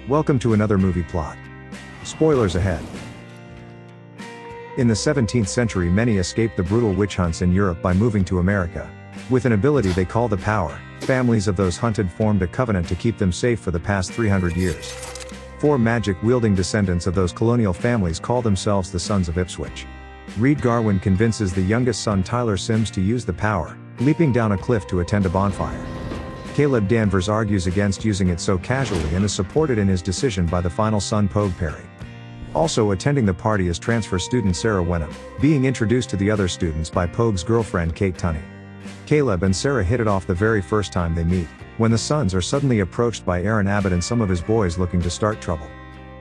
Welcome to another movie plot. Spoilers ahead. In the 17th century, many escaped the brutal witch hunts in Europe by moving to America. With an ability they call the power, families of those hunted formed a covenant to keep them safe for the past 300 years. 4 magic-wielding descendants of those colonial families call themselves the Sons of Ipswich. Reed Garwin convinces the youngest son Tyler Sims to use the power, leaping down a cliff to attend a bonfire. Caleb Danvers argues against using it so casually and is supported in his decision by the final son Pogue Perry. Also attending the party is transfer student Sarah Wenham, being introduced to the other students by Pogue's girlfriend Kate Tunney. Caleb and Sarah hit it off the very first time they meet, when the Sons are suddenly approached by Aaron Abbott and some of his boys looking to start trouble.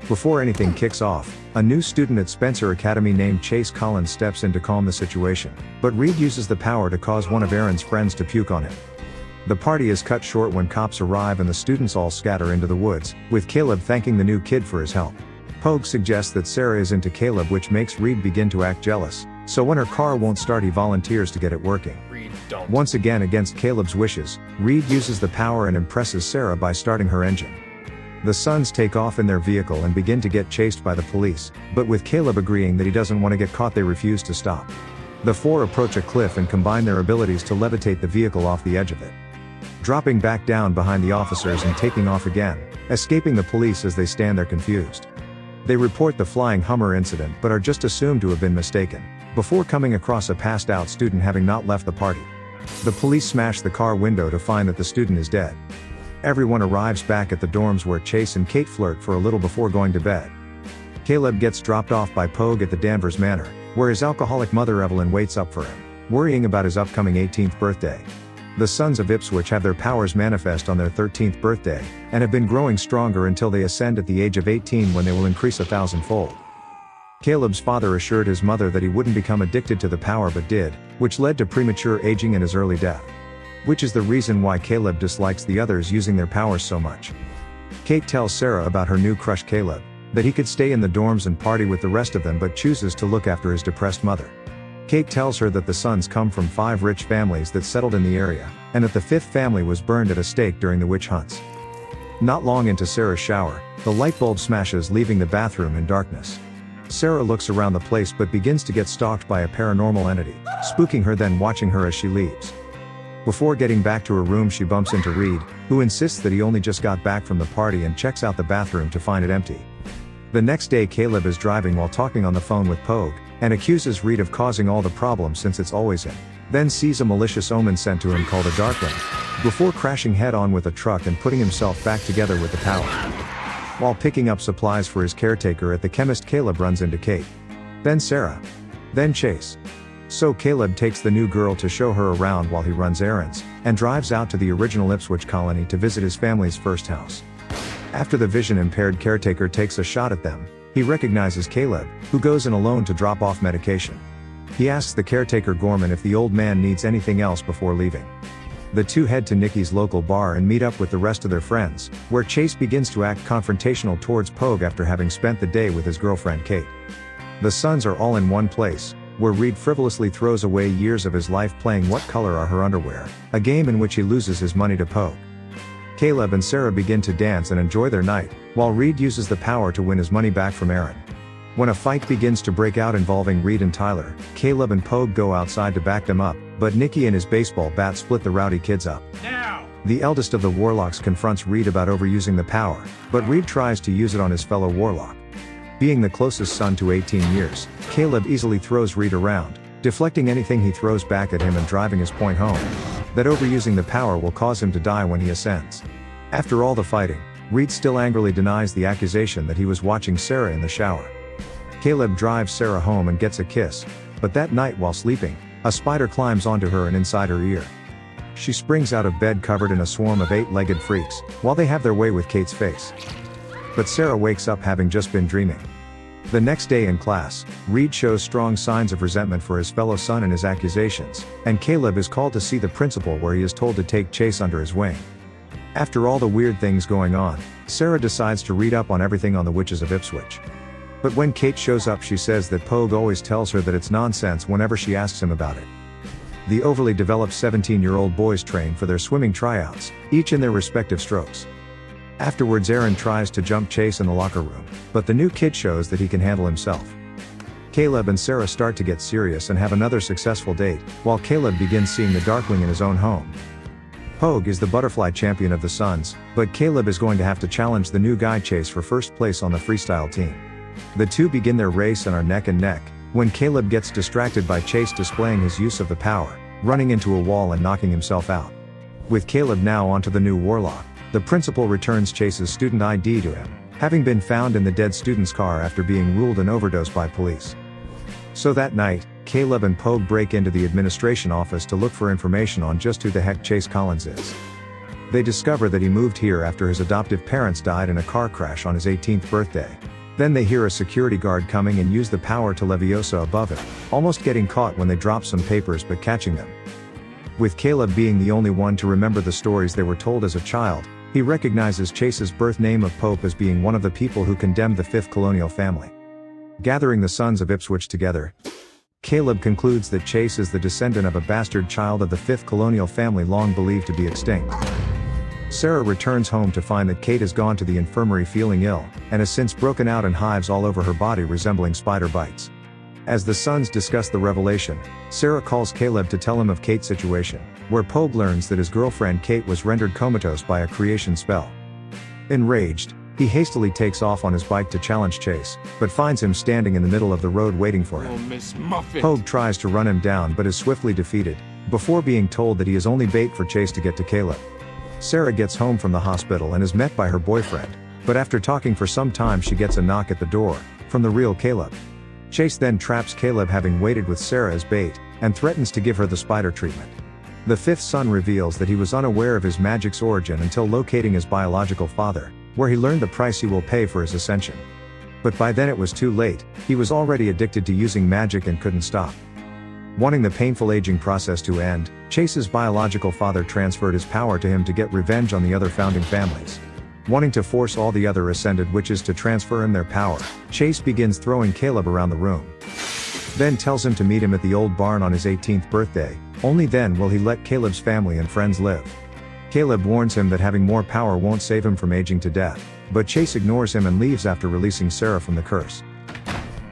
Before anything kicks off, a new student at Spencer Academy named Chase Collins steps in to calm the situation, but Reed uses the power to cause one of Aaron's friends to puke on him. The party is cut short when cops arrive and the students all scatter into the woods, with Caleb thanking the new kid for his help. Pogue suggests that Sarah is into Caleb, which makes Reed begin to act jealous, so when her car won't start he volunteers to get it working. Once again against Caleb's wishes, Reed uses the power and impresses Sarah by starting her engine. The Sons take off in their vehicle and begin to get chased by the police, but with Caleb agreeing that he doesn't want to get caught they refuse to stop. The 4 approach a cliff and combine their abilities to levitate the vehicle off the edge of it, dropping back down behind the officers and taking off again, escaping the police as they stand there confused. They report the flying Hummer incident but are just assumed to have been mistaken, before coming across a passed out student having not left the party. The police smash the car window to find that the student is dead. Everyone arrives back at the dorms where Chase and Kate flirt for a little before going to bed. Caleb gets dropped off by Pogue at the Danvers Manor, where his alcoholic mother Evelyn waits up for him, worrying about his upcoming 18th birthday. The Sons of Ipswich have their powers manifest on their 13th birthday, and have been growing stronger until they ascend at the age of 18 when they will increase 1,000-fold. Caleb's father assured his mother that he wouldn't become addicted to the power but did, which led to premature aging and his early death. Which is the reason why Caleb dislikes the others using their powers so much. Kate tells Sarah about her new crush Caleb, that he could stay in the dorms and party with the rest of them but chooses to look after his depressed mother. Kate tells her that the Sons come from 5 rich families that settled in the area, and that the 5th family was burned at a stake during the witch hunts. Not long into Sarah's shower, the light bulb smashes, leaving the bathroom in darkness. Sarah looks around the place but begins to get stalked by a paranormal entity, spooking her then watching her as she leaves. Before getting back to her room she bumps into Reed, who insists that he only just got back from the party and checks out the bathroom to find it empty. The next day Caleb is driving while talking on the phone with Pogue, and accuses Reed of causing all the problems since it's always him, then sees a malicious omen sent to him called a Darkling, before crashing head-on with a truck and putting himself back together with the power. While picking up supplies for his caretaker at the chemist, Caleb runs into Kate. Then Sarah. Then Chase. So Caleb takes the new girl to show her around while he runs errands, and drives out to the original Ipswich colony to visit his family's first house. After the vision-impaired caretaker takes a shot at them, he recognizes Caleb, who goes in alone to drop off medication. He asks the caretaker Gorman if the old man needs anything else before leaving. The two head to Nikki's local bar and meet up with the rest of their friends, where Chase begins to act confrontational towards Pogue after having spent the day with his girlfriend Kate. The Sons are all in one place, where Reed frivolously throws away years of his life playing What Color Are Her Underwear, a game in which he loses his money to Pogue. Caleb and Sarah begin to dance and enjoy their night, while Reed uses the power to win his money back from Aaron. When a fight begins to break out involving Reed and Tyler, Caleb and Pogue go outside to back them up, but Nicky and his baseball bat split the rowdy kids up. Now! The eldest of the Warlocks confronts Reed about overusing the power, but Reed tries to use it on his fellow Warlock. Being the closest son to 18 years, Caleb easily throws Reed around, deflecting anything he throws back at him and driving his point home, that overusing the power will cause him to die when he ascends. After all the fighting, Reed still angrily denies the accusation that he was watching Sarah in the shower. Caleb drives Sarah home and gets a kiss, but that night while sleeping, a spider climbs onto her and inside her ear. She springs out of bed covered in a swarm of 8-legged freaks, while they have their way with Kate's face. But Sarah wakes up having just been dreaming. The next day in class, Reed shows strong signs of resentment for his fellow son and his accusations, and Caleb is called to see the principal where he is told to take Chase under his wing. After all the weird things going on, Sarah decides to read up on everything on the witches of Ipswich. But when Kate shows up she says that Pogue always tells her that it's nonsense whenever she asks him about it. The overly developed 17-year-old boys train for their swimming tryouts, each in their respective strokes. Afterwards, Aaron tries to jump Chase in the locker room, but the new kid shows that he can handle himself. Caleb and Sarah start to get serious and have another successful date, while Caleb begins seeing the Darkling in his own home. Pogue is the butterfly champion of the Suns, but Caleb is going to have to challenge the new guy Chase for first place on the freestyle team. The two begin their race and are neck and neck, when Caleb gets distracted by Chase displaying his use of the power, running into a wall and knocking himself out. With Caleb now onto the new Warlock, the principal returns Chase's student ID to him, having been found in the dead student's car after being ruled an overdose by police. So that night, Caleb and Pogue break into the administration office to look for information on just who the heck Chase Collins is. They discover that he moved here after his adoptive parents died in a car crash on his 18th birthday. Then they hear a security guard coming and use the power to Leviosa above him, almost getting caught when they drop some papers but catching them. With Caleb being the only one to remember the stories they were told as a child, he recognizes Chase's birth name of Pope as being one of the people who condemned the 5th colonial family. Gathering the sons of Ipswich together, Caleb concludes that Chase is the descendant of a bastard child of the 5th colonial family long believed to be extinct. Sarah returns home to find that Kate has gone to the infirmary feeling ill, and has since broken out in hives all over her body resembling spider bites. As the sons discuss the revelation, Sarah calls Caleb to tell him of Kate's situation, where Pogue learns that his girlfriend Kate was rendered comatose by a creation spell. Enraged, he hastily takes off on his bike to challenge Chase, but finds him standing in the middle of the road waiting for him. Oh, Miss Muffet. Pogue tries to run him down but is swiftly defeated, before being told that he is only bait for Chase to get to Caleb. Sarah gets home from the hospital and is met by her boyfriend, but after talking for some time she gets a knock at the door, from the real Caleb. Chase then traps Caleb having waited with Sarah as bait, and threatens to give her the spider treatment. The 5th son reveals that he was unaware of his magic's origin until locating his biological father, where he learned the price he will pay for his ascension. But by then it was too late, he was already addicted to using magic and couldn't stop. Wanting the painful aging process to end, Chase's biological father transferred his power to him to get revenge on the other founding families. Wanting to force all the other ascended witches to transfer him their power, Chase begins throwing Caleb around the room. Then tells him to meet him at the old barn on his 18th birthday, only then will he let Caleb's family and friends live. Caleb warns him that having more power won't save him from aging to death, but Chase ignores him and leaves after releasing Sarah from the curse.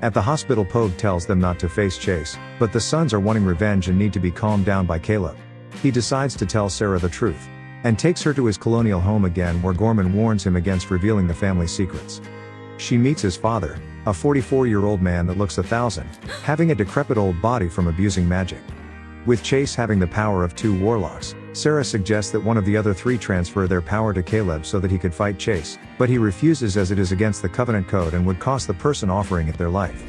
At the hospital, Pogue tells them not to face Chase, but the sons are wanting revenge and need to be calmed down by Caleb. He decides to tell Sarah the truth, and takes her to his colonial home again, where Gorman warns him against revealing the family secrets. She meets his father, a 44-year-old man that looks 1,000, having a decrepit old body from abusing magic. With Chase having the power of 2 warlocks, Sarah suggests that one of the other 3 transfer their power to Caleb so that he could fight Chase, but he refuses as it is against the Covenant Code and would cost the person offering it their life.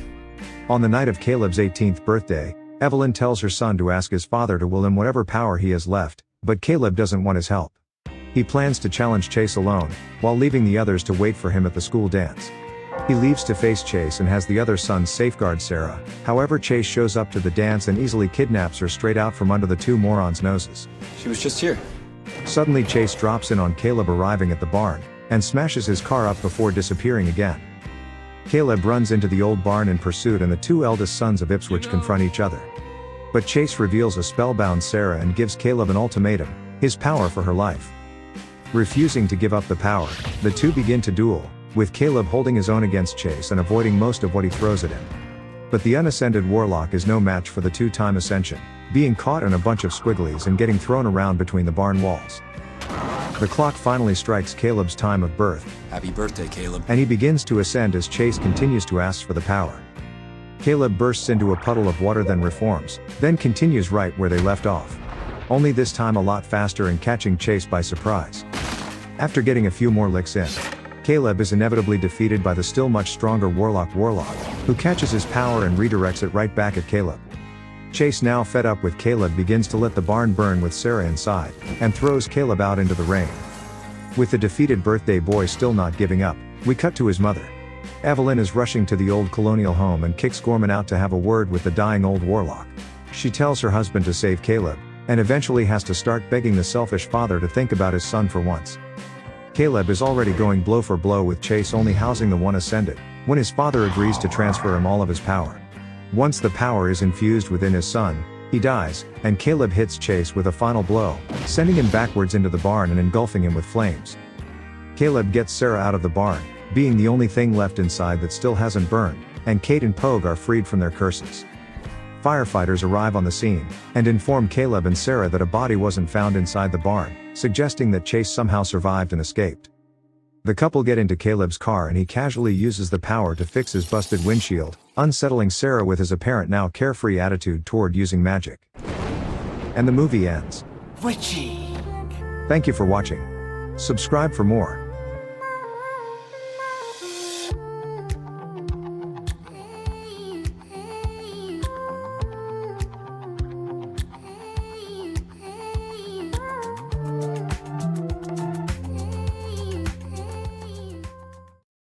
On the night of Caleb's 18th birthday, Evelyn tells her son to ask his father to will him whatever power he has left, but Caleb doesn't want his help. He plans to challenge Chase alone, while leaving the others to wait for him at the school dance. He leaves to face Chase and has the other sons safeguard Sarah, however Chase shows up to the dance and easily kidnaps her straight out from under the 2 morons' noses. She was just here. Suddenly Chase drops in on Caleb arriving at the barn, and smashes his car up before disappearing again. Caleb runs into the old barn in pursuit and the 2 eldest sons of Ipswich confront each other. But Chase reveals a spellbound Sarah and gives Caleb an ultimatum, his power for her life. Refusing to give up the power, the 2 begin to duel, with Caleb holding his own against Chase and avoiding most of what he throws at him. But the unascended Warlock is no match for the 2-time ascension, being caught in a bunch of squigglies and getting thrown around between the barn walls. The clock finally strikes Caleb's time of birth. Happy birthday, Caleb. And he begins to ascend as Chase continues to ask for the power. Caleb bursts into a puddle of water, then reforms, then continues right where they left off. Only this time a lot faster and catching Chase by surprise. After getting a few more licks in, Caleb is inevitably defeated by the still much stronger Warlock, who catches his power and redirects it right back at Caleb. Chase, now fed up with Caleb, begins to let the barn burn with Sarah inside, and throws Caleb out into the rain. With the defeated birthday boy still not giving up, we cut to his mother. Evelyn is rushing to the old colonial home and kicks Gorman out to have a word with the dying old Warlock. She tells her husband to save Caleb, and eventually has to start begging the selfish father to think about his son for once. Caleb is already going blow for blow with Chase only housing the 1 ascended, when his father agrees to transfer him all of his power. Once the power is infused within his son, he dies, and Caleb hits Chase with a final blow, sending him backwards into the barn and engulfing him with flames. Caleb gets Sarah out of the barn, being the only thing left inside that still hasn't burned, and Kate and Pogue are freed from their curses. Firefighters arrive on the scene, and inform Caleb and Sarah that a body wasn't found inside the barn, suggesting that Chase somehow survived and escaped. The couple get into Caleb's car and he casually uses the power to fix his busted windshield, unsettling Sarah with his apparent now carefree attitude toward using magic. And the movie ends. Witchy. Thank you for watching. Subscribe for more.